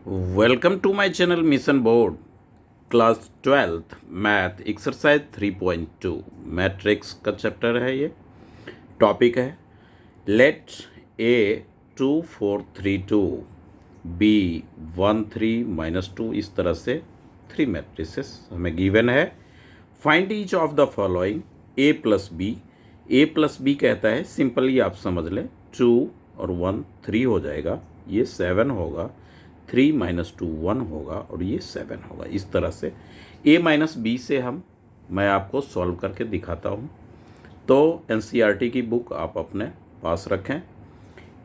Welcome to my channel mission board class 12th math exercise 3.2 matrix का chapter है। ये topic है late ए 2 4 3 2 B 1 3 -2। इस तरह से 3 मैट्रिसेस हमें गिवन है। Find each of the following A plus B कहता है, सिंपली आप समझ लें 2 और 1 3 हो जाएगा, ये 7 होगा, 3 - 2 1 होगा और ये 7 होगा। इस तरह से a माइनस बी से मैं आपको सॉल्व करके दिखाता हूँ। तो एनसीईआरटी की बुक आप अपने पास रखें।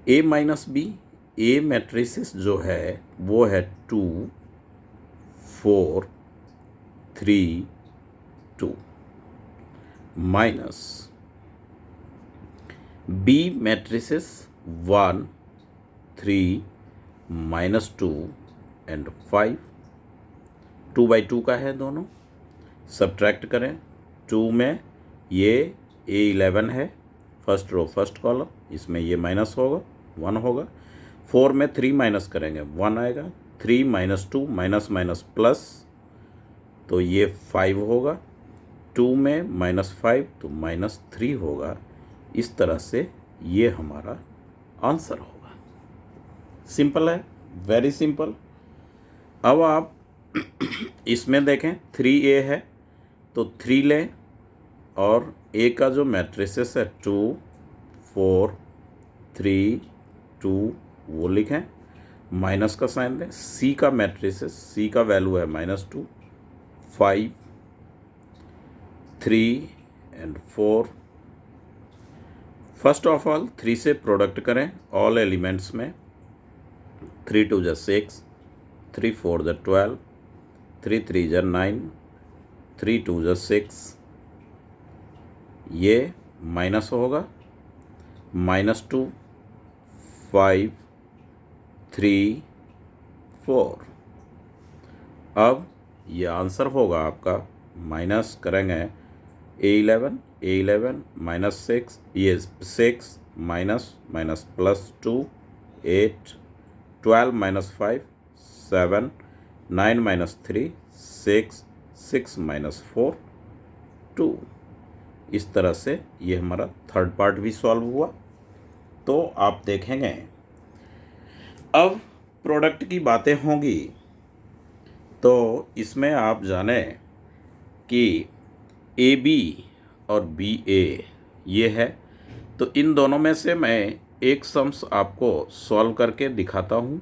a minus B, A matrices जो है वो है 2 4 3 2 माइनस बी मैट्रिसेस 1 3 -2 एंड 5। 2/2 का है दोनों, सब्ट्रैक्ट करें। 2 में ये A11 है, फर्स्ट रो फर्स्ट कॉलम, इसमें ये माइनस होगा 1 होगा। 4 में 3 माइनस करेंगे 1 आएगा। 3 - 2 माइनस माइनस प्लस, तो ये 5 होगा। 2 में -5 तो -3 होगा। इस तरह से ये हमारा आंसर होगा। सिंपल है, वेरी सिंपल। अब आप इसमें देखें 3a है तो 3 लें और a का जो मैट्रिसेस है 2 4 3 2 वो लिखें, माइनस का साइन दें। c का मैट्रिसेस, c का वैल्यू है -2 5 3 एंड 4। फर्स्ट ऑफ ऑल 3 से प्रोडक्ट करें ऑल एलिमेंट्स में। 3 2 = 6, 3 4 = 12, 3 3 = 9, 3 2 = 6। ये माइनस होगा, -2 5 3 4। अब ये आंसर होगा आपका। माइनस करेंगे A11 -6, ये 6 माइनस माइनस प्लस 2 8, 12 - 5 7, 9 - 3 6, 6 - 4 2। इस तरह से ये हमारा थर्ड पार्ट भी सॉल्व हुआ। तो आप देखेंगे अब प्रोडक्ट की बातें होंगी, तो इसमें आप जाने कि ए बी और बी ए ये है, तो इन दोनों में से मैं एक सम्स आपको सॉल्व करके दिखाता हूँ।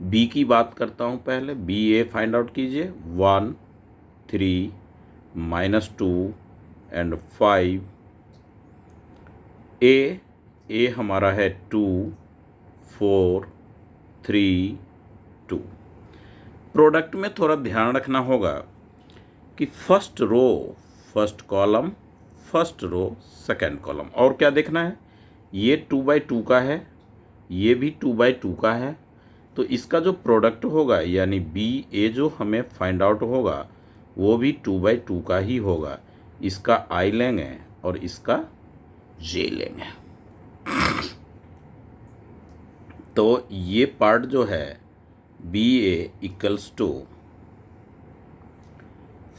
बी की बात करता हूँ पहले। बी ए फाइंड आउट कीजिए। 1 3 -2 एंड 5। ए हमारा है 2 4 3 2। प्रोडक्ट में थोड़ा ध्यान रखना होगा कि first row first column, first row second column. और क्या देखना है, ये 2/2 का है, ये भी 2/2 का है, तो इसका जो प्रोडक्ट होगा यानी बी ए जो हमें फाइंड आउट होगा वो भी 2/2 का ही होगा। इसका आई लेंगे और इसका जे लेंगे। तो ये पार्ट जो है B A equals to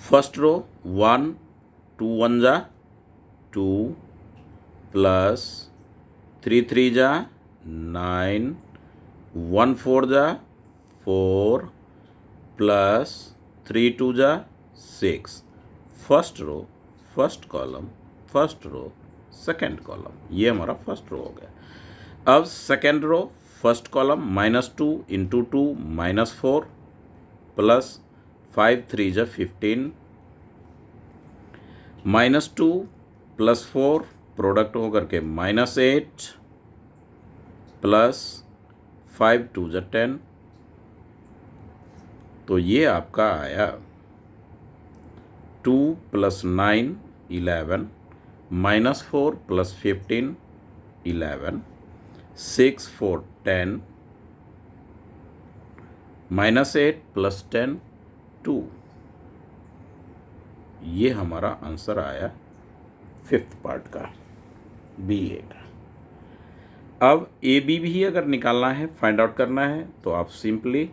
first row 1 2 1 जा 2 प्लस 3 3 जा 9, 1 4 जा 4 प्लस 3 2 जा 6। First row first column, first row second column, ये हमारा फर्स्ट रो हो गया। अब second row first column -2 × 2 -4 plus 5 3 = 15, -2 + 4 product होकर के -8 प्लस 5 2 = 10। तो ये आपका आया 2 + 9 11, -4 + 15 11, 6 4 10, -8 + 10 2। ये हमारा आंसर आया फिफ्थ पार्ट का, बी ए का। अब ए बी भी अगर निकालना है, फाइंड आउट करना है, तो आप सिंपली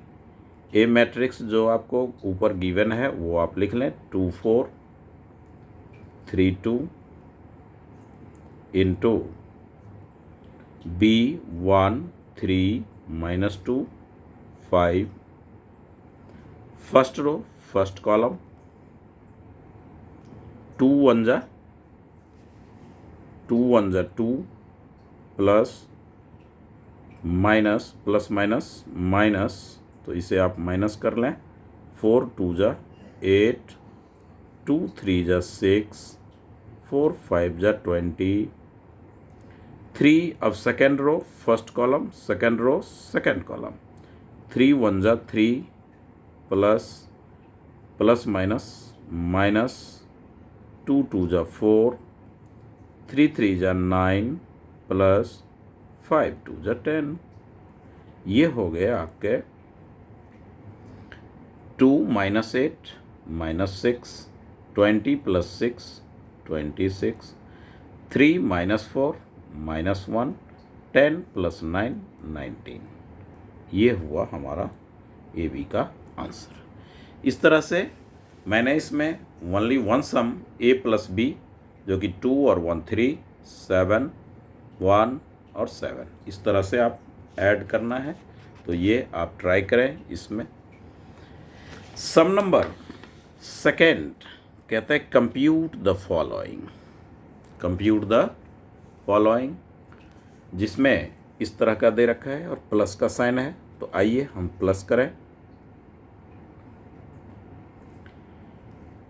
ए मैट्रिक्स जो आपको ऊपर गिवन है वो आप लिख लें 2 4 3 2 into B 1 3 -2 5 first row first column 2 1 जा 2 plus minus plus minus minus, तो इसे आप माइनस कर लें 4 2 जा 8 2 3 जा 6 4 5 जा 20 3 अब second row first column second row second column 3 1 जा 3 प्लस प्लस माइनस माइनस 2 2 जा 4 3 3 जा 9 प्लस 5 2 जा 10। ये हो गए आपके 2 -8 -6 20 + 6 26 3 -4 -1 10 + 9 19। ये हुआ हमारा ए बी का आंसर। इस तरह से मैंने इसमें ओनली वन सम ए प्लस बी जो कि 2 और 1 3 7 1 और 7 इस तरह से आप ऐड करना है। तो ये आप ट्राई करें। इसमें सम नंबर सेकेंड कहते हैं compute the following, compute the following, जिसमें इस तरह का दे रखा है और प्लस का साइन है। तो आइए हम प्लस करें।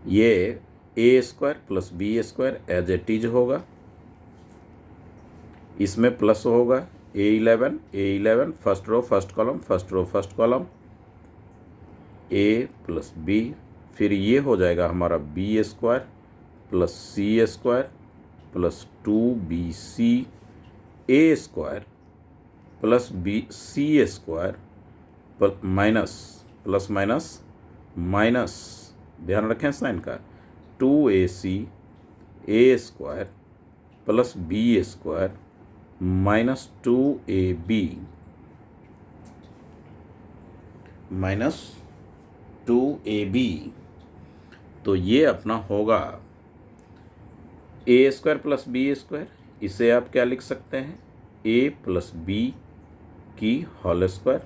ये a² + b² as it is होगा। इसमें प्लस होगा a11 first row first column first row first column a + b, फिर ये हो जाएगा हमारा b² + c² + 2bc a² + bc² minus plus minus minus, ध्यान रखें साइन का, 2ac a² + b² minus 2ab minus 2ab। तो ये अपना होगा a² + b²। इसे आप क्या लिख सकते हैं, a + b की whole square,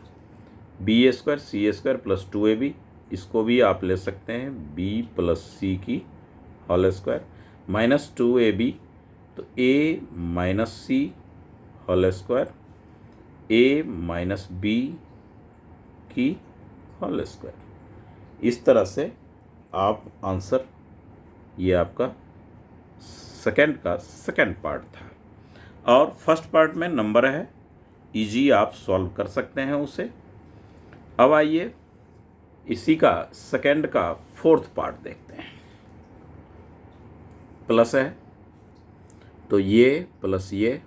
b² c² + 2ab, इसको भी आप ले सकते हैं b + c की होल स्क्वायर माइनस 2ab, तो a - c whole square a - b की होल स्क्वायर। इस तरह से आप आंसर, ये आपका सेकंड का सेकंड पार्ट था। और फर्स्ट पार्ट में नंबर है, इजी आप सॉल्व कर सकते हैं उसे। अब आइए इसी का सेकंड का फोर्थ पार्ट देखते हैं। प्लस है तो ये प्लस ये,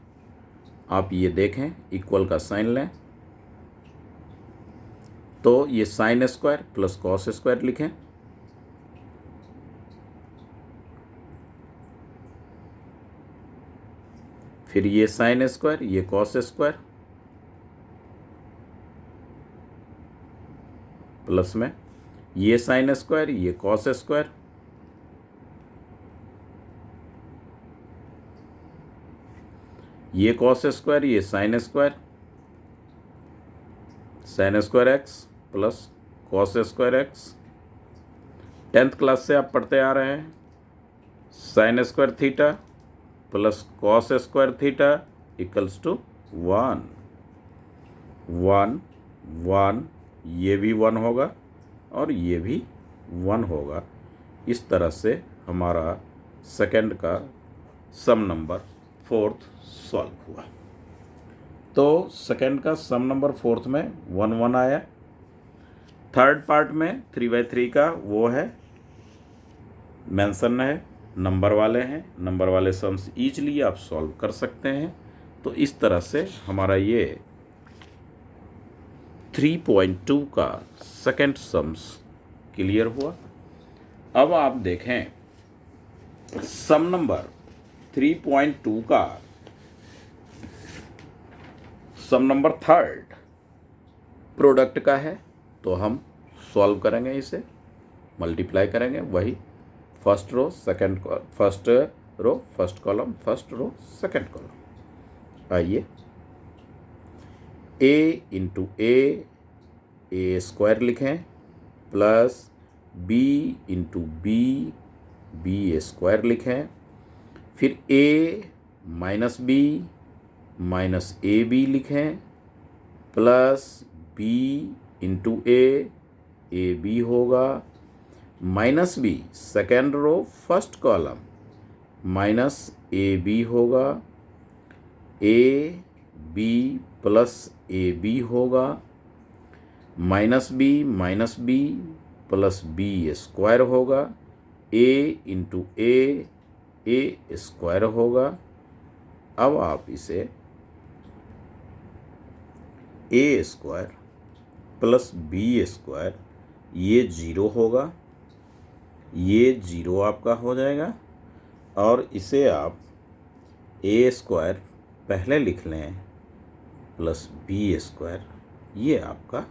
आप ये देखें इक्वल का साइन लें, तो ये sin² + cos² लिखें। फिर ये sin² ये cos² प्लस में ये sin² ये cos², ये cos² ये sin² x + cos² x। 10th class से आप पढ़ते आ रहे हैं, sin² थीटा + cos² थीटा = 1 1 1, ये भी 1 होगा और ये भी 1 होगा। इस तरह से हमारा सेकंड का सम नंबर फोर्थ सॉल्व हुआ। तो सेकंड का सम नंबर फोर्थ में 1 1 आया। थर्ड पार्ट में 3/3 का वो है, मेंशन है, नंबर वाले हैं, नंबर वाले सम्स ईजली आप सॉल्व कर सकते हैं। तो इस तरह से हमारा ये 3.2 का सेकंड सम्स क्लियर हुआ। अब आप देखें सम नंबर 3.2 का सम नंबर थर्ड प्रोडक्ट का है, तो हम सॉल्व करेंगे, इसे मल्टीप्लाई करेंगे, वही first row second first row first column, first row second column. आइए, ए इंटू ए स्क्वायर लिखें, plus B into B square लिखें, फिर ए माइनस ए बी लिखें, plus B into A B होगा, minus B second row first column minus A B होगा, A B plus A B होगा, minus B plus B square होगा, A into A square होगा। अब आप इसे ए square plus B square, ये zero होगा, ये जीरो आपका हो जाएगा, और इसे आप ए स्क्वायर पहले लिख लें प्लस बी स्क्वायर, ये आपका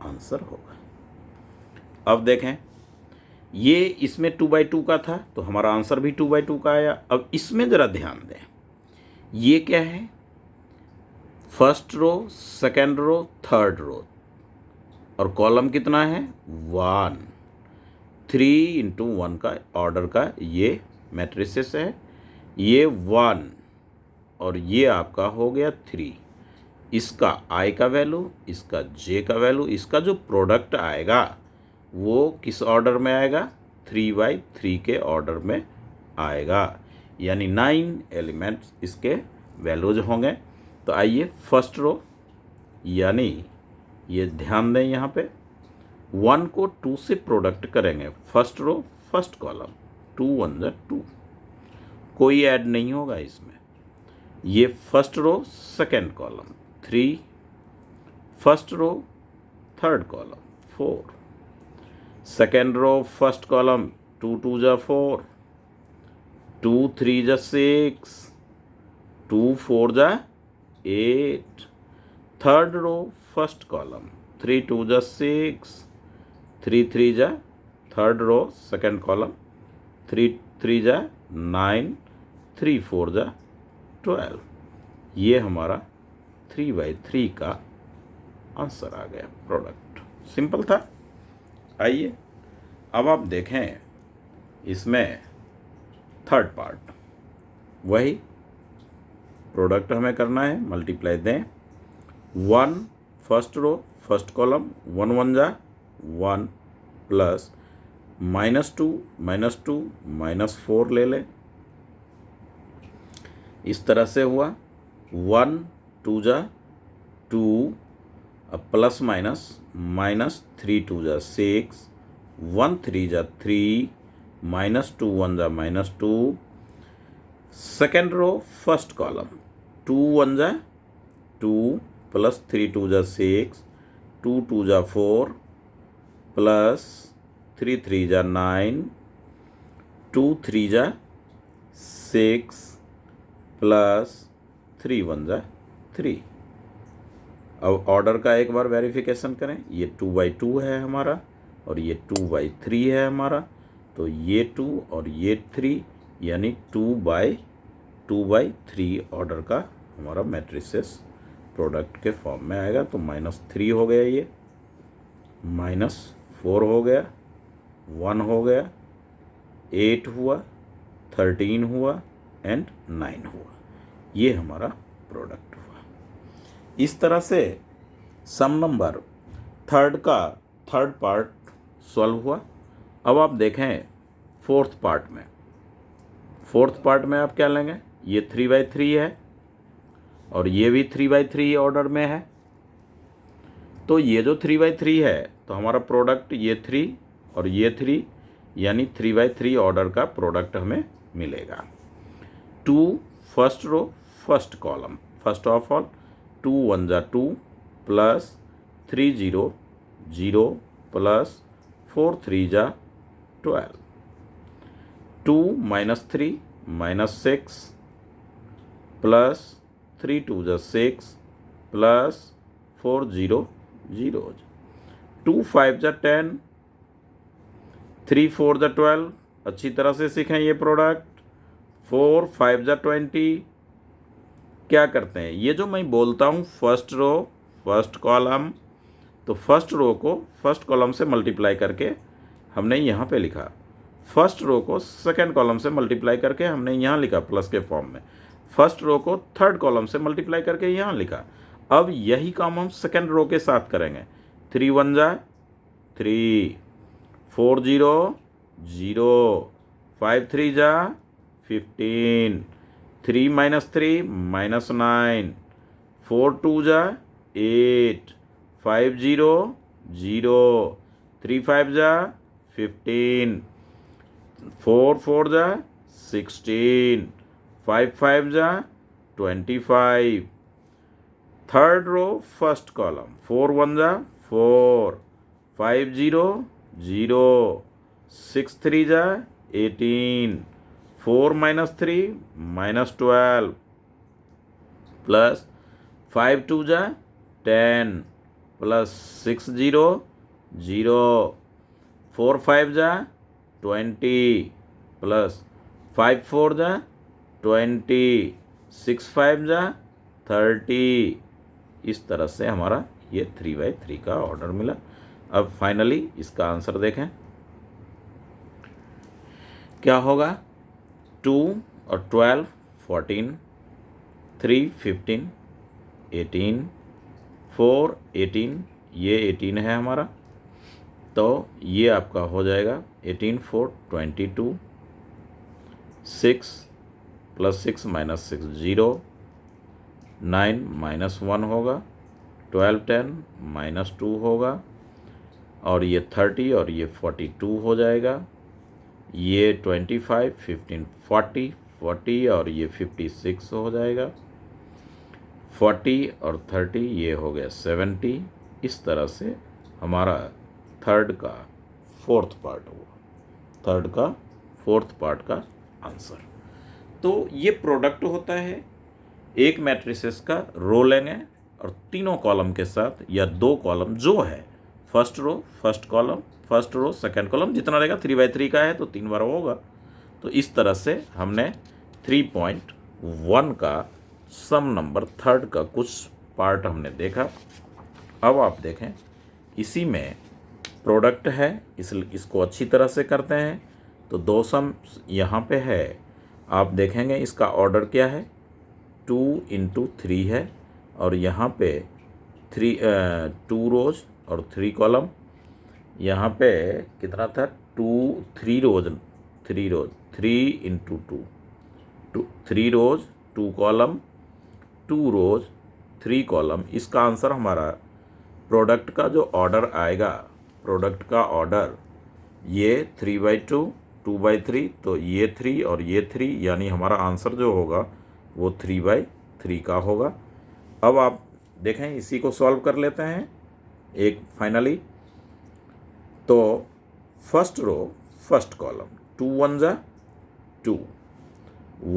आंसर होगा। अब देखें, ये इसमें 2/2 का था तो हमारा आंसर भी 2/2 का आया। अब इसमें ज़रा ध्यान दें, ये क्या है, first row second row third row, और कॉलम कितना है 1, 3 इंटू 1 का ऑर्डर का ये मैट्रिसेस है, ये 1 और ये आपका हो गया 3, इसका आई का वैल्यू, इसका जे का वैल्यू, इसका जो प्रोडक्ट आएगा वो किस ऑर्डर में आएगा, 3/3 के ऑर्डर में आएगा, यानी 9 एलिमेंट्स इसके वैल्यूज होंगे। तो आइए फर्स्ट रो, यानी ये ध्यान दें यहाँ पे 1 को 2 से प्रोडक्ट करेंगे, फर्स्ट रो फर्स्ट कॉलम, 2 1 जा 2, कोई ऐड नहीं होगा इसमें। ये first row second column 3, first row third column 4, second row first column 2 2 जा 4, 2 3 जा 6, 2 4 जा 8, थर्ड रो फर्स्ट कॉलम 3 2 जा 6, 3 3 जा थर्ड रो सेकेंड कॉलम, 3 3 जा 9, 3 4 जा 12, ये हमारा 3/3 का आंसर आ गया, प्रोडक्ट। सिंपल था। आइए अब आप देखें इसमें थर्ड पार्ट, वही प्रोडक्ट हमें करना है, मल्टीप्लाई दें, 1 फर्स्ट रो फर्स्ट कॉलम 1 1 जा 1, प्लस -2 -4 ले लें, इस तरह से हुआ, 1 2 जा 2, अब प्लस -3 2 जा 6, 1 3 जा 3, -2 1 जा -2, सेकेंड रो फर्स्ट कॉलम 2 1 जा 2, प्लस 3 2 जा 6, 2 2 जा 4, प्लस 3 3 जा 9, 2 3 जा 6, प्लस 3 1 जा 3। अब ऑर्डर का एक बार वेरिफिकेशन करें, ये 2/2 है हमारा और ये 2/3 है हमारा, तो ये 2 और ये 3 यानी 2/3 ऑर्डर का हमारा मैट्रिसेस प्रोडक्ट के फॉर्म में आएगा। तो -3 हो गया, ये -4 हो गया, 1 हो गया, 8 हुआ, 13 हुआ एंड 9 हुआ, ये हमारा प्रोडक्ट हुआ। इस तरह से सम नंबर थर्ड का थर्ड पार्ट सॉल्व हुआ। अब आप देखें फोर्थ पार्ट में, फोर्थ पार्ट में आप क्या लेंगे, ये 3/3 है और ये भी 3/3 ऑर्डर में है, तो ये जो 3/3 है तो हमारा प्रोडक्ट ये 3 और ये 3 यानी 3/3 ऑर्डर का प्रोडक्ट हमें मिलेगा। 2 first row first column, first of all 2 1 जा 2, प्लस 3 0 0, प्लस 4 3 जा 12, 2 -3 -6, प्लस 3 2 जा 6, प्लस 4 0 0, 2 5 जा 10, 3 4 जा 12, अच्छी तरह से सीखें ये प्रोडक्ट। 4 5 जा 20। क्या करते हैं, ये जो मैं बोलता हूँ फर्स्ट रो फर्स्ट कॉलम, तो फर्स्ट रो को फर्स्ट कॉलम से मल्टीप्लाई करके हमने यहाँ पे लिखा, फर्स्ट रो को सेकंड कॉलम से मल्टीप्लाई करके हमने यहाँ लिखा प्लस के फॉर्म में, फर्स्ट रो को थर्ड कॉलम से मल्टीप्लाई करके यहाँ लिखा। अब यही काम हम सेकंड रो के साथ करेंगे। 3 1 जा 3, 4 0 0, 5 3 जा 15, 3 - 3 -9, 4 2 जा 8, 5 0 0, 3 5 जा 15, 4 4 जा 16, 5 5 जा 25। थर्ड रो फर्स्ट कॉलम, 4 1 जा 4, 5 0 0, 6 3 जा 18, 4 - 3 -12, प्लस 5 2 जा 10, प्लस 6 0 0, 4 5 जा 20, प्लस 5 4 जा 20, 6 5 जा 30। इस तरह से हमारा ये 3/3 का ऑर्डर मिला। अब फाइनली इसका आंसर देखें क्या होगा। 2 और 12 14, 3 15, 18, 4 18, ये 18 है हमारा, तो ये आपका हो जाएगा 18 4 22, 6 + 6 - 6 0, 9 - 1 होगा, 12 10 -2 होगा, और ये 30 और ये 42 हो जाएगा, ये 25 15 40 40 और ये 56 हो जाएगा, 40 और 30 ये हो गया 70। इस तरह से हमारा थर्ड का फोर्थ पार्ट का आंसर। तो ये प्रोडक्ट होता है, एक मैट्रिसेस का रो लेंगे और तीनों कॉलम के साथ या 2 कॉलम जो है, first row first column, first row second column, जितना रहेगा 3/3 का है तो 3 बार होगा। तो इस तरह से हमने 3.1 का सम नंबर थर्ड का कुछ पार्ट हमने देखा। अब आप देखें, इसी में प्रोडक्ट है, इसको अच्छी तरह से करते हैं तो 2 सम यहाँ पे है। आप देखेंगे इसका ऑर्डर क्या है, 2 × 3 है, और यहाँ पे 2 रोज और 3 कॉलम, यहाँ पे कितना था 3 रोज 3 × 2, 3 रोज 2 कॉलम, 2 रोज 3 कॉलम। इसका आंसर हमारा प्रोडक्ट का जो ऑर्डर आएगा, प्रोडक्ट का ऑर्डर ये 3/2 2/3, तो ये 3 और ये 3, यानी हमारा आंसर जो होगा वो 3/3 का होगा। अब आप देखें, इसी को सॉल्व कर लेते हैं एक फाइनली। तो फर्स्ट रो फर्स्ट कॉलम, 2 1 जा 2,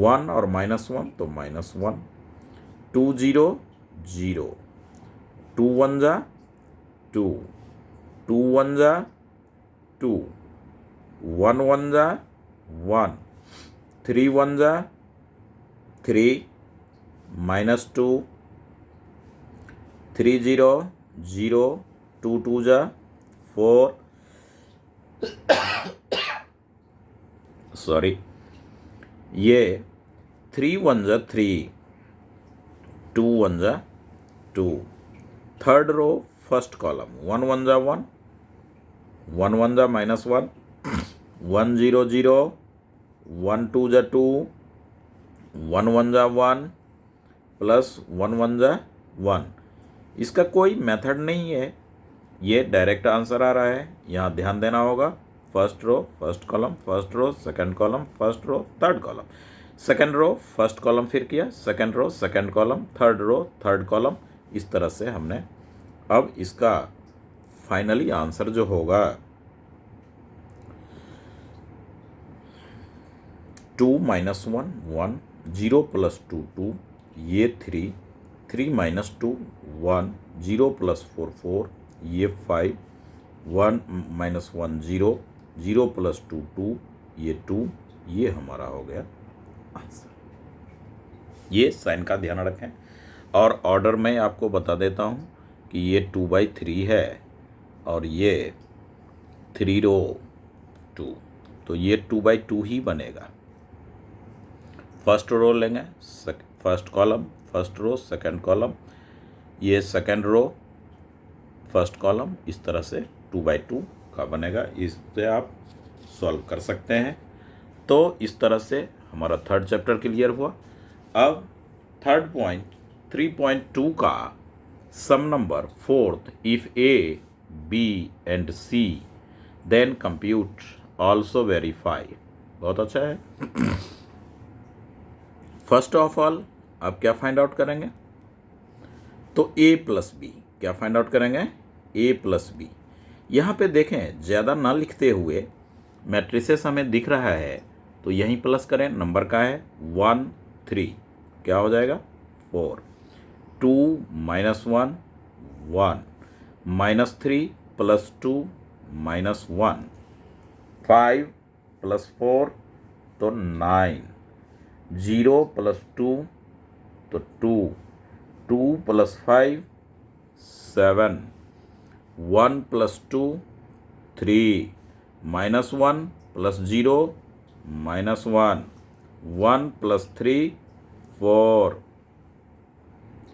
1 और -1 तो -1, 2 0 0, 2 1 जा 2, 2 1 जा 2, 1 1 जा 1, 3 1 जा 3, -2, 3 0 0, 2 2 जा 4, सॉरी, ये 3 1 जा 3, 2 1 जा 2, थर्ड रो फर्स्ट कॉलम, 1 1 जा 1, 1 1 जा -1, 1 0 0, 1 2 जा 2, 1 1 जा 1, प्लस 1 1 जा 1। इसका कोई मेथड नहीं है, ये डायरेक्ट आंसर आ रहा है। यहाँ ध्यान देना होगा, first row first column, first row second column, first row third column, second row first column फिर किया, second row second column, third row third column. इस तरह से हमने, अब इसका फाइनली आंसर जो होगा 2 - 1 1, 0 + 2 2, ये 3, 3 - 2 1, 0 + 4 4, ये 5, 1 माइनस 1 0, 0 प्लस 2 2, ये 2, ये हमारा हो गया आंसर। ये साइन का ध्यान रखें। और ऑर्डर में आपको बता देता हूँ कि ये 2/3 है और ये 3 रो 2, तो ये 2/2 ही बनेगा। फर्स्ट रो लेंगे, first column, first row, second column, ये सेकंड रो, फर्स्ट कॉलम, इस तरह से 2/2 का बनेगा। इससे आप सॉल्व कर सकते हैं। तो इस तरह से हमारा थर्ड चैप्टर क्लियर हुआ। अब थर्ड पॉइंट 3.2 का sum number fourth, if A B and C then compute also verify, बहुत अच्छा है। फर्स्ट ऑफ ऑल आप क्या फाइंड आउट करेंगे, तो ए प्लस बी, क्या फाइंड आउट करेंगे, ए प्लस बी। यहाँ पे देखें ज़्यादा ना लिखते हुए मैट्रिसेस हमें दिख रहा है तो यहीं प्लस करें। नंबर का है 1 3, क्या हो जाएगा 4, 2 minus 1 1, minus 3 plus 2 minus 1, 5 plus 4 तो 9, 0 प्लस 2 तो 2, 2 plus 5 7, 1 plus 2 3, minus 1 plus 0 minus 1, 1 plus 3 4,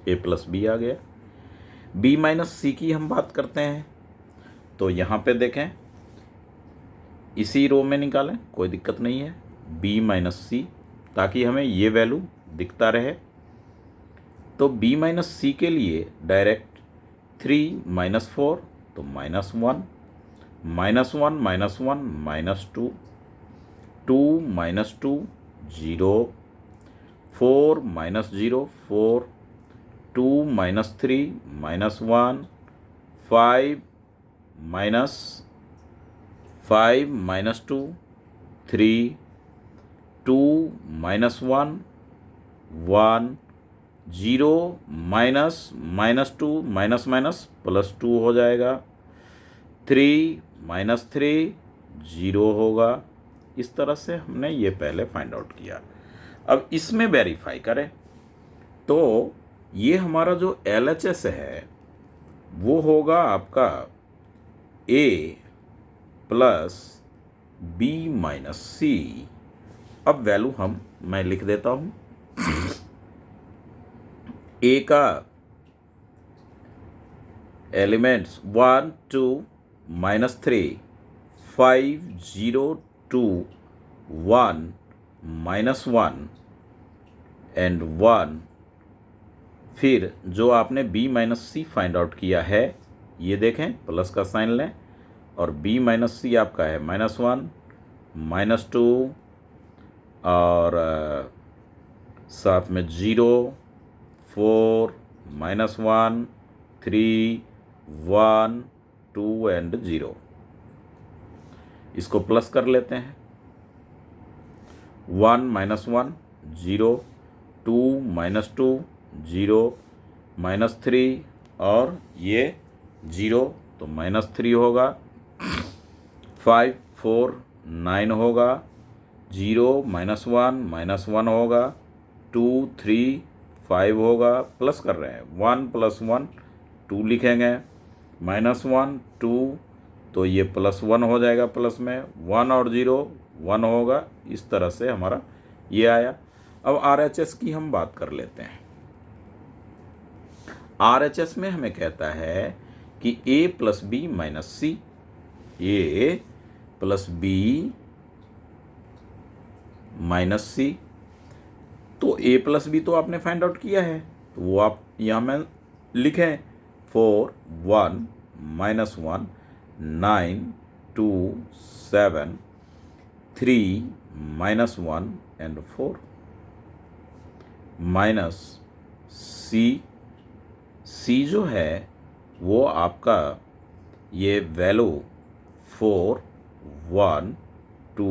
A plus B आ गया। बी माइनस सी की हम बात करते हैं तो यहाँ पे देखें इसी रो में निकालें, कोई दिक्कत नहीं है, बी माइनस सी, ताकि हमें ये वैल्यू दिखता रहे। तो बी माइनस सी के लिए डायरेक्ट 3 माइनस 4 तो minus 1, minus 1 minus 1 minus 2, 2 minus 2 0, 4 minus 0 4, 2 minus 3 minus 1, 5 minus 2 3, 2 minus 1 1, 0 minus 2 minus minus plus 2 हो जाएगा, 3 माइनस 3 0 होगा। इस तरह से हमने ये पहले फाइंड आउट किया। अब इसमें वेरीफाई करें तो ये हमारा जो LHS है वो होगा आपका A plus B minus C। अब वैल्यू मैं लिख देता हूँ। A का एलिमेंट्स 1 2 माइनस 3 5 0 2 1 माइनस 1 एंड 1। फिर जो आपने B माइनस सी फाइंड आउट किया है ये देखें, प्लस का साइन लें और B माइनस सी आपका है माइनस 1 माइनस 2 और साथ में 0 4 माइनस 1 3 1 2 एंड 0। इसको प्लस कर लेते हैं, 1 माइनस 1 0, 2 माइनस 2 0, माइनस 3 और ये 0 तो माइनस 3 होगा, 5 4 9 होगा, 0 माइनस 1 होगा, 2 3 5 होगा, प्लस कर रहे हैं 1 प्लस 1 2 लिखेंगे, माइनस 1 2 तो ये प्लस 1 हो जाएगा, प्लस में 1 और 0 1 होगा। इस तरह से हमारा ये आया। अब RHS की हम बात कर लेते हैं। RHS में हमें कहता है कि A plus B minus C, A plus B minus C. तो A प्लस बी तो आपने फाइंड आउट किया है तो वो आप यहाँ में लिखें, 4 1 माइनस 1 9 2 7 3 माइनस 1 एंड 4 माइनस सी जो है वो आपका ये वैल्यू 4 1 2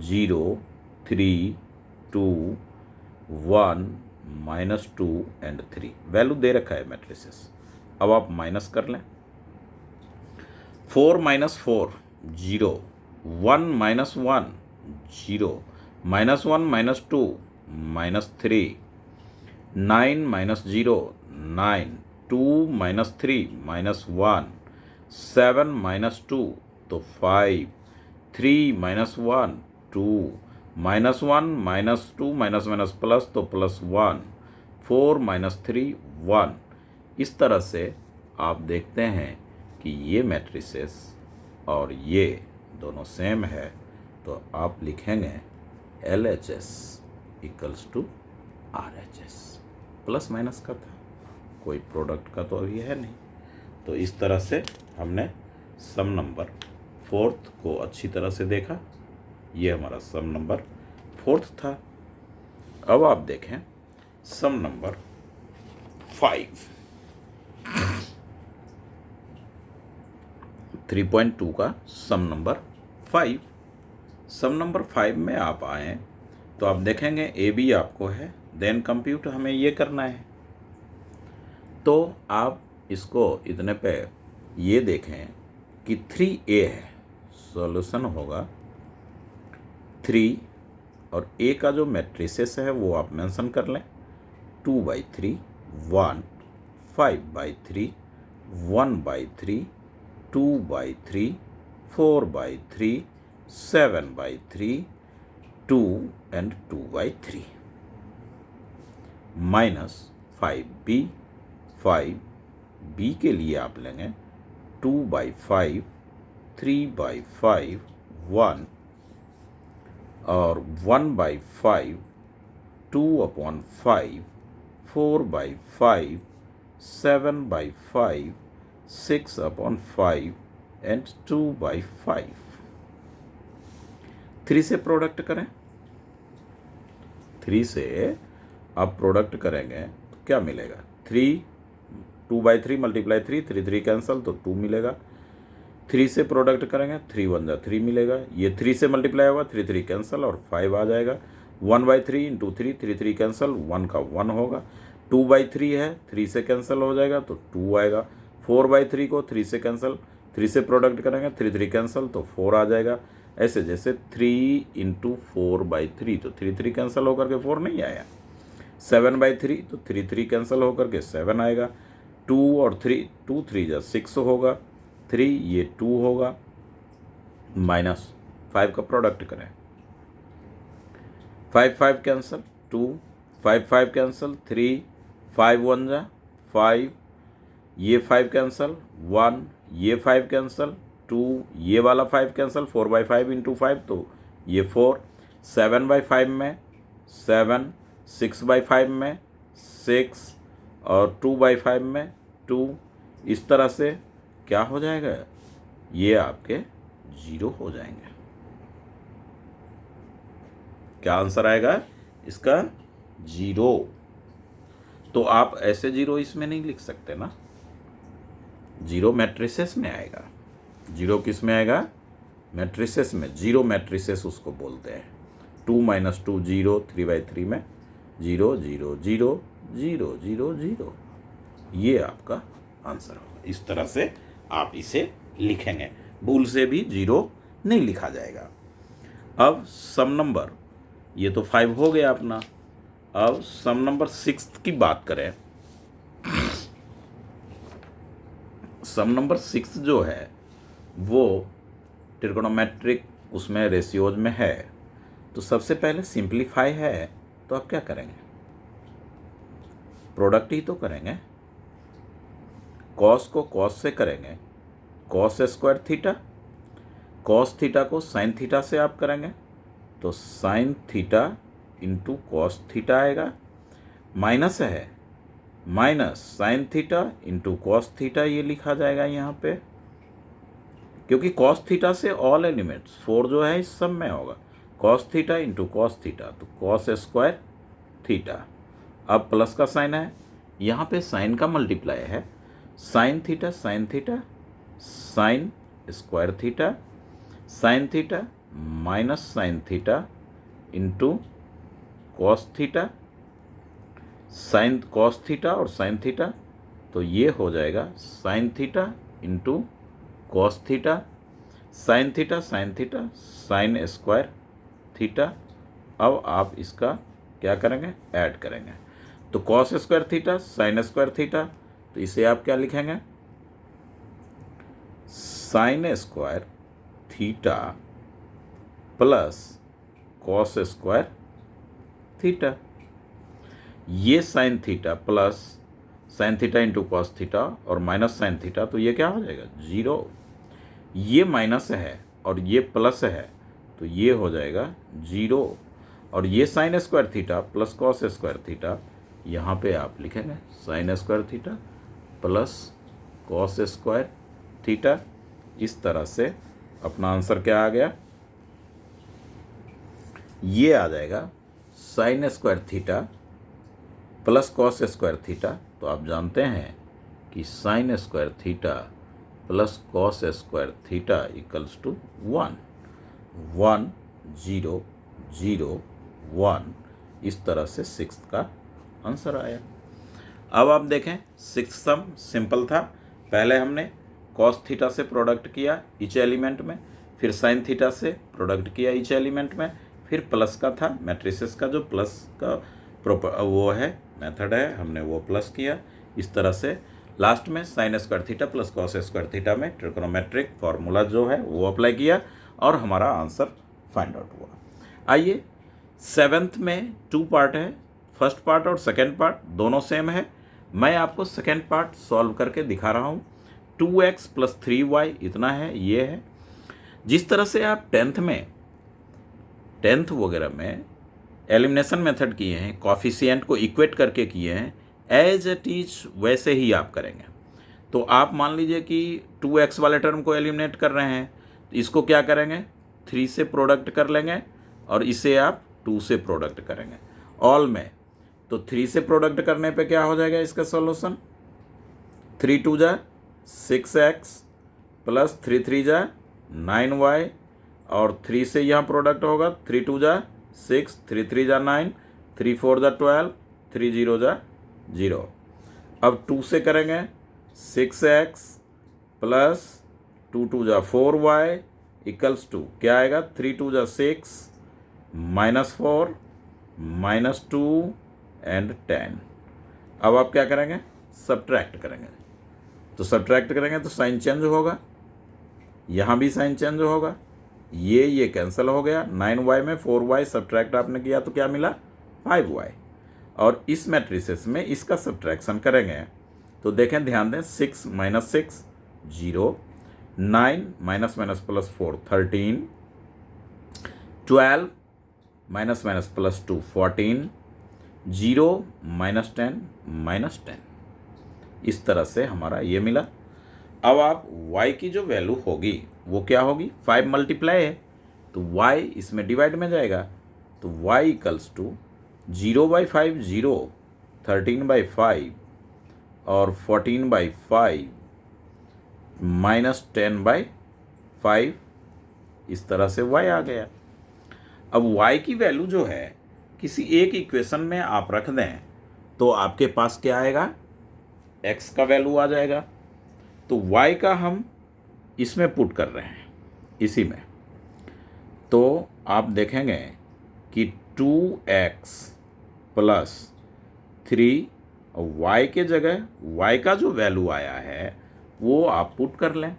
0 3 2 1 माइनस 2 एंड 3 वैल्यू दे रखा है मैट्रिसेस। अब आप माइनस कर लें 4 minus 4, 0. 1 minus 1, 0. Minus 1 minus 2, minus 3. 9 minus 0, 9. 2 minus 3, minus 1. 7 minus 2, तो 5. 3 minus 1, 2. minus 1 minus 2 minus minus plus तो प्लस 1. 4 minus 3, 1. इस तरह से आप देखते हैं कि ये मैट्रिसेस और ये दोनों सेम है, तो आप लिखेंगे LHS equals to RHS। Plus minus का था, कोई प्रोडक्ट का तो अभी है नहीं। तो इस तरह से हमने सम नंबर 4th को अच्छी तरह से देखा। ये हमारा सम नंबर 4th था। अब आप देखें सम नंबर 5, 3.2 का सम नंबर 5। सम नंबर 5 में आप आए तो आप देखेंगे ए बी आपको है, देन कंप्यूट हमें ये करना है। तो आप इसको इतने पे ये देखें कि 3A है, सॉल्यूशन होगा 3 और A का जो मैट्रिसेस है वो आप मेंशन कर लें। 2/3, 1, 5/3, 1/3, 2/3, 4/3, 7/3, 2 and 2/3 माइनस 5B। 5B के लिए आप लेंगे 2/5, 3/5, 1 और 1/5, 2/5, 4/5, 7/5, 6/5 एंड 2/5। 3 से प्रोडक्ट करें। 3 से आप प्रोडक्ट करेंगे तो क्या मिलेगा? 3, 2/3 मल्टीप्लाई 3, 3 कैंसल तो 2 मिलेगा। 3 से प्रोडक्ट करेंगे 3 1 जा 3 मिलेगा। ये 3 से मल्टीप्लाई होगा, 3 कैंसल और 5 आ जाएगा। 1/3 इंटू 3 कैंसल, 1 का 1 होगा। 2/3 है, 3 से कैंसल हो जाएगा तो 2 आएगा। 4/3 को 3 से कैंसल, 3 से प्रोडक्ट करेंगे 3 कैंसल तो 4 आ जाएगा। ऐसे जैसे 3 इंटू 4/3 तो 3 कैंसल होकर के 4 नहीं आया। 7/3 तो 3 कैंसल होकर के 7 आएगा। 2 और 3, 2 3 जा 6 होगा। 3 ये 2 होगा, माइनस 5 का प्रोडक्ट करें। 5 5 कैंसल, 2 5 5 कैंसल, 3 5 1 जा 5, ये 5 कैंसल, 1 ये 5 कैंसल, 2 ये वाला 5 कैंसल, 4/5 इंटू 5 तो ये 4, 7/5 में 7, 6/5 में 6 और 2/5 में 2। इस तरह से क्या हो जाएगा? ये आपके 0 हो जाएंगे। क्या आंसर आएगा इसका? 0। तो आप ऐसे 0 इसमें नहीं लिख सकते ना, 0 मैट्रिसेस में आएगा। 0 किस में आएगा? मैट्रिसेस में। 0 मैट्रिसेस उसको बोलते हैं। 2 - 2 0, 3/3 में 0 0 0 0 0 0। ये आपका आंसर होगा। इस तरह से आप इसे लिखेंगे, भूल से भी 0 नहीं लिखा जाएगा। अब सम नंबर, ये तो 5 हो गया अपना। अब सम नंबर 6 की बात करें। सम नंबर 6 जो है वो ट्रिगोनोमेट्रिक उसमें रेशियोज में है। तो सबसे पहले सिंप्लीफाई है, तो आप क्या करेंगे? प्रोडक्ट ही तो करेंगे। कॉस को कॉस से करेंगे, cos square theta. Cos theta को साइन थीटा से आप करेंगे तो sign theta into cos theta आएगा। माइनस है, minus sine theta into cos theta ये लिखा जाएगा यहाँ पे, क्योंकि कॉस थीटा से ऑल एलिमेंट्स 4 जो है इस सब में होगा। Cos theta into cos theta तो कॉस स्क्वायर थीटा। अब प्लस का साइन है, यहाँ पे साइन का मल्टीप्लाई है। Sign theta sine theta sine square theta, sine theta minus sine theta into cos theta, sine cos theta और साइन थीटा तो ये हो जाएगा sine theta into cos theta, sine theta, sine theta, sine square theta. अब आप इसका क्या करेंगे, ऐड करेंगे। तो cos square theta, sine square theta, तो इसे आप क्या लिखेंगे, sine square theta plus cos square theta. ये sine theta plus sine theta into cos theta और माइनस साइन थीटा, तो ये क्या हो जाएगा, 0। ये माइनस है और ये प्लस है, तो ये हो जाएगा 0। और ये sign square theta plus cos square theta, यहाँ पे आप लिखेंगे sine square theta plus cos square theta. इस तरह से अपना आंसर क्या आ गया, ये आ जाएगा sine square theta plus cos square theta. तो आप जानते हैं कि sine square theta plus cos square theta equals to 1, 1 0 0 1। इस तरह से सिक्स्थ का आंसर आया। अब आप देखें सिक्स्थ सम सिंपल था। पहले हमने कॉस थीटा से प्रोडक्ट किया ईच एलिमेंट में, फिर साइन थीटा से प्रोडक्ट किया ईच एलिमेंट में, फिर प्लस का था मैट्रिसेस का जो प्लस का वो है मेथड है, हमने वो प्लस किया। इस तरह से लास्ट में sign square theta plus cos square theta में ट्रिग्नोमेट्रिक फार्मूला जो है वो अप्लाई किया और हमारा आंसर फाइंड आउट हुआ। आइए सेवेंथ में 2 पार्ट है, फर्स्ट पार्ट और सेकेंड पार्ट दोनों सेम है। मैं आपको सेकेंड पार्ट सॉल्व करके दिखा रहा हूँ। 2x प्लस 3y इतना है, ये है। जिस तरह से आप टेंथ वगैरह में एलिमिनेशन मेथड किए हैं, कॉफिशिएंट को इक्वेट करके किए हैं, एज इट इज वैसे ही आप करेंगे। तो आप मान लीजिए कि 2x वाले टर्म को एलिमिनेट कर रहे हैं, तो इसको क्या करेंगे, 3 से प्रोडक्ट कर लेंगे और इसे आप 2 से प्रोडक्ट करेंगे ऑल में। तो 3 से प्रोडक्ट करने पे क्या हो जाएगा इसका सॉल्यूशन, 3 2 जा 6x प्लस 3 3 जा 9y और 3 से यहाँ प्रोडक्ट होगा, 3 2 जा 6, 3 3 जा 9, 3 4 जा 12, 3 0 जा 0। अब 2 से करेंगे 6x प्लस 2 2 जा 4y इक्वल्स टू क्या आएगा, 3 2 जा 6 माइनस 4 माइनस 2 एंड 10। अब आप क्या करेंगे, सब्ट्रैक्ट करेंगे। तो सब्ट्रैक्ट करेंगे तो साइन चेंज होगा, यहाँ भी साइन चेंज होगा, ये कैंसिल हो गया। 9y में 4y सब्ट्रैक्ट आपने किया तो क्या मिला, 5y। और इस मैट्रिसेस में इसका सब्ट्रैक्शन करेंगे तो देखें, ध्यान दें, 6 minus 6 0, 9 minus minus plus 4 13, 12 minus minus plus 2 14, 0 minus 10 minus 10। इस तरह से हमारा ये मिला। अब आप y की जो वैल्यू होगी वो क्या होगी, 5 मल्टीप्लाई है तो y इसमें डिवाइड में जाएगा, तो y इक्वल्स टू 0/5 0, 13/5 और 14/5 माइनस 10/5। इस तरह से y आ गया। अब y की वैल्यू जो है किसी एक इक्वेशन में आप रख दें तो आपके पास क्या आएगा, x का वैल्यू आ जाएगा। तो y का हम इसमें पुट कर रहे हैं, इसी में। तो आप देखेंगे कि 2x प्लस 3 y के जगह y का जो वैल्यू आया है वो आप पुट कर लें।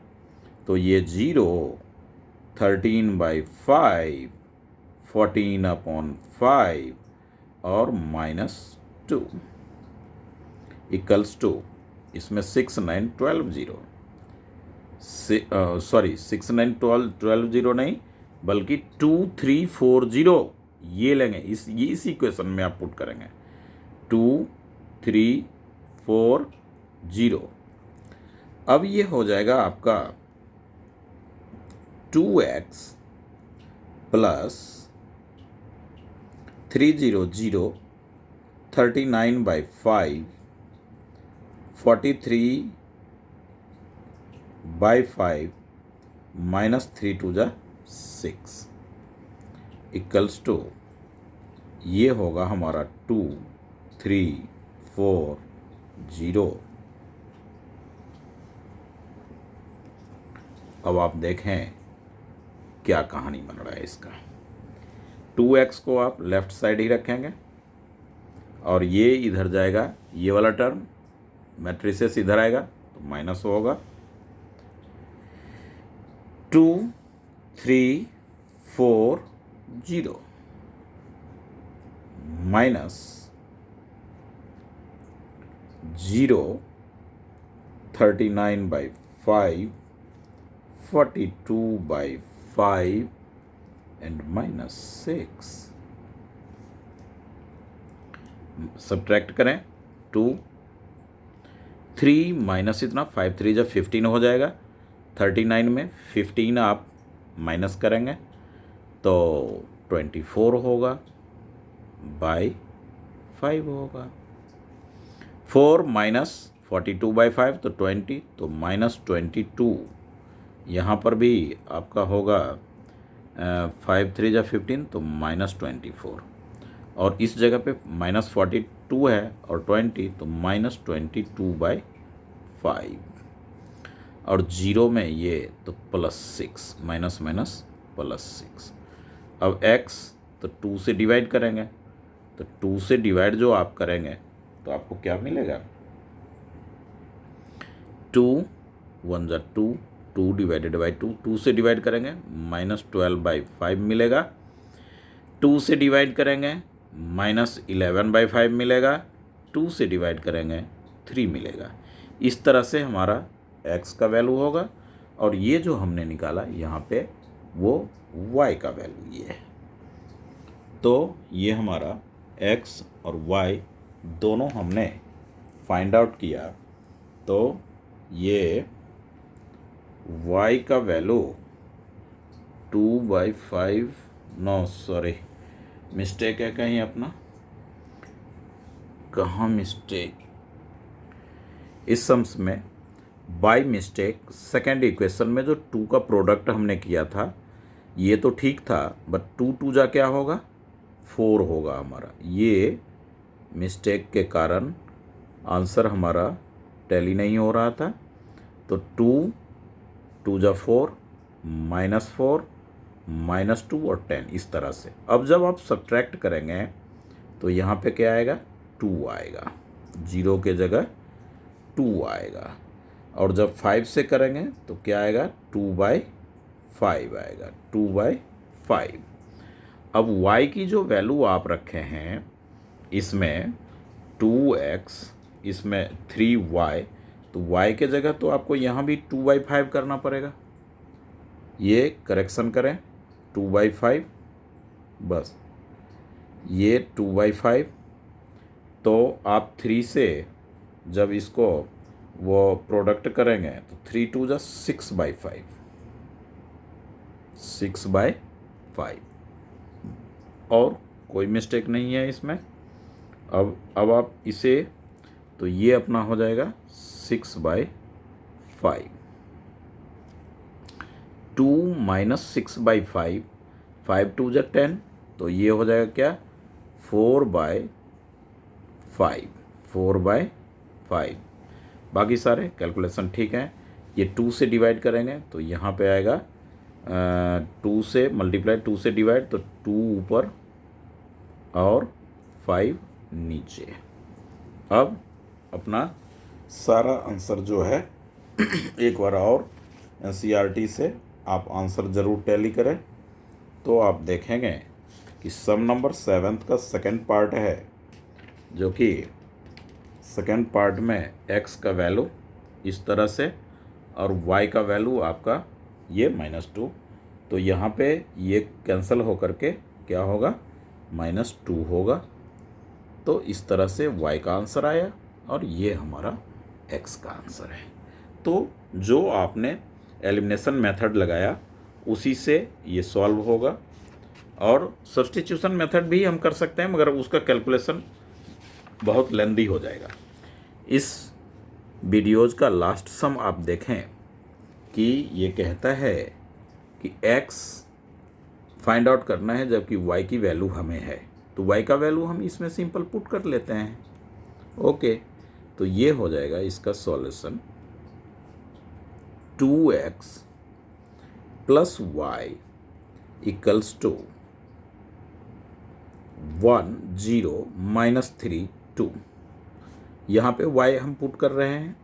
तो ये 0, 13/5, 14/5 और -2 इक्वल्स टू, इसमें 6 9 12 0, सॉरी 6 9 12 0 नहीं बल्कि 2 3 4 0 ये लेंगे। इस इक्वेशन में आप पुट करेंगे 2 3 4 0। अब ये हो जाएगा आपका 2x प्लस 3 0 0, 39/5, 43/5 माइनस 3 2 जा 6 इक्वल्स टू, ये होगा हमारा 2 3 4 0। अब आप देखें क्या कहानी बन रहा है इसका। 2x को आप लेफ्ट साइड ही रखेंगे और ये इधर जाएगा, ये वाला टर्म मैट्रिसेस इधर आएगा तो माइनस होगा 2 3 4 0 माइनस 0 39/5 42/5 and -6। सब्ट्रैक्ट करें 2 3 माइनस इतना 5 3 जब 15 हो जाएगा। 39 में 15 आप माइनस करेंगे तो 24 होगा बाई 5 होगा। 4 माइनस 42/5 तो 20 तो -22। यहाँ पर भी आपका होगा 5 3 जा 15 तो -24 और इस जगह पे -42 है और 20 तो -22/5 और 0 में ये तो +6 माइनस +6। अब x तो 2 से डिवाइड करेंगे तो 2 से डिवाइड जो आप करेंगे तो आपको क्या मिलेगा 2 1 जा 2 2 डिवाइडेड बाई 2 2 से डिवाइड करेंगे -12/5 मिलेगा। 2 से डिवाइड करेंगे -11/5 मिलेगा। 2 से डिवाइड करेंगे 3 मिलेगा। इस तरह से हमारा x का वैल्यू होगा और ये जो हमने निकाला यहाँ पे वो y का वैल्यू ये है। तो ये हमारा x और y दोनों हमने फाइंड आउट किया तो ये y का वैल्यू 2/5 नो सॉरी मिस्टेक है कहीं अपना, कहाँ मिस्टेक, इस सम्स में बाय मिस्टेक सेकेंड इक्वेशन में जो 2 का प्रोडक्ट हमने किया था ये तो ठीक था बट 2 2 जा क्या होगा 4 होगा हमारा। ये मिस्टेक के कारण आंसर हमारा टैली नहीं हो रहा था। तो 2 2 जा 4 -4 -2 और 10 इस तरह से। अब जब आप सब्ट्रैक्ट करेंगे तो यहाँ पे क्या आएगा 2 आएगा, 0 के जगह 2 आएगा और जब 5 से करेंगे तो क्या आएगा 2/5 आएगा 2/5। अब y की जो वैल्यू आप रखे हैं इसमें 2x इसमें 3y तो y के जगह तो आपको यहाँ भी 2/5 करना पड़ेगा। ये करेक्शन करें 2/5 बस ये 2/5 तो आप 3 से जब इसको वो प्रोडक्ट करेंगे तो 3 2 जा 6/5 6/5 और कोई मिस्टेक नहीं है इसमें। अब आप इसे तो ये अपना हो जाएगा 6/5 2 -6/5 5 2 जा 10 तो ये हो जाएगा क्या 4/5 बाकी सारे कैलकुलेशन ठीक हैं। ये 2 से डिवाइड करेंगे तो यहाँ पे आएगा 2 से मल्टीप्लाई 2 से डिवाइड तो 2 ऊपर और 5 नीचे। अब अपना सारा आंसर जो है एक बार और NCERT से आप आंसर ज़रूर टैली करें तो आप देखेंगे कि सम नंबर 7 का सेकंड पार्ट है जो कि सेकंड पार्ट में x का वैल्यू इस तरह से और y का वैल्यू आपका ये -2 तो यहाँ पे ये कैंसिल हो करके क्या होगा -2 होगा। तो इस तरह से y का आंसर आया और ये हमारा x का आंसर है। तो जो आपने एलिमिनेशन मेथड लगाया उसी से ये सॉल्व होगा और सब्स्टिट्यूशन मेथड भी हम कर सकते हैं मगर उसका कैलकुलेशन बहुत लेंदी हो जाएगा। इस वीडियोज़ का लास्ट सम आप देखें कि ये कहता है कि x फाइंड आउट करना है जबकि y की वैल्यू हमें है तो y का वैल्यू हम इसमें सिंपल पुट कर लेते हैं। ओके तो ये हो जाएगा इसका solution 2x plus Y equals to 1 0 -3 2। यहाँ पे y हम पुट कर रहे हैं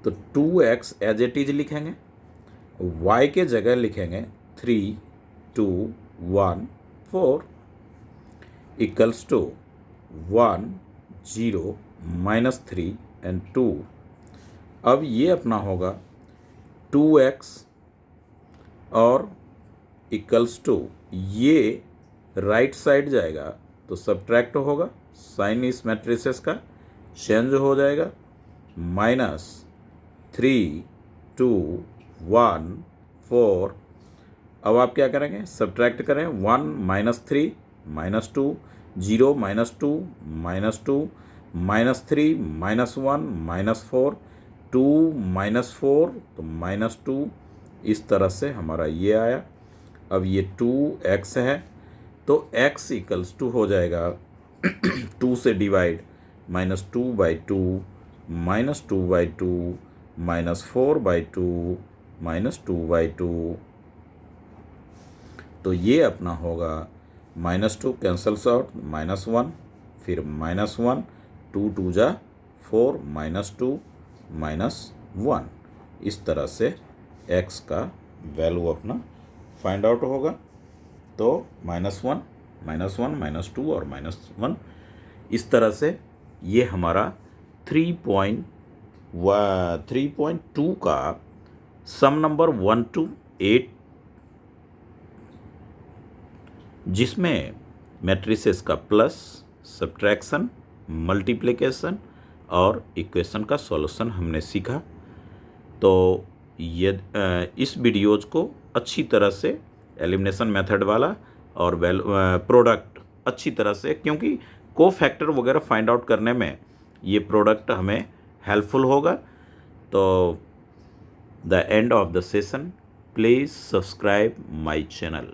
तो 2x एज इट इज लिखेंगे, y के जगह लिखेंगे 3 2 1 4 इक्वल्स टू 1 0 -3 एंड 2। अब ये अपना होगा 2x और इक्वल्स टू ये राइट साइड जाएगा तो सब्ट्रैक्ट होगा, साइन इस मैट्रिसेस का चेंज हो जाएगा, -3 2 1 4। अब आप क्या करेंगे, सब्ट्रैक्ट करें, 1 -3 -2 0 -2 -2 -3 -1 -4 2 -4 तो -2, इस तरह से हमारा ये आया। अब ये 2x है तो x इक्वल्स टू हो जाएगा 2 से डिवाइड -2/2 -2/2 -4/2 -2/2। तो ये अपना होगा -2 कैंसल्स आउट, -1 फिर -1 2 2 जा 4 -2 -1। इस तरह से x का वैल्यू अपना फाइंड आउट होगा। तो -1 -1 -2 और -1, इस तरह से ये हमारा 3.2 का सम नंबर 1 to 8, जिसमें मैट्रिसेस का प्लस, सब्ट्रैक्शन, मल्टीप्लिकेशन और इक्वेशन का सॉल्यूशन हमने सीखा। तो ये इस वीडियोज को अच्छी तरह से एलिमिनेशन मेथड वाला और प्रोडक्ट अच्छी तरह से, क्योंकि कोफैक्टर वगैरह फाइंड आउट करने में ये प्रोडक्ट हमें हेल्पफुल होगा। तो the end of the session, please subscribe my channel.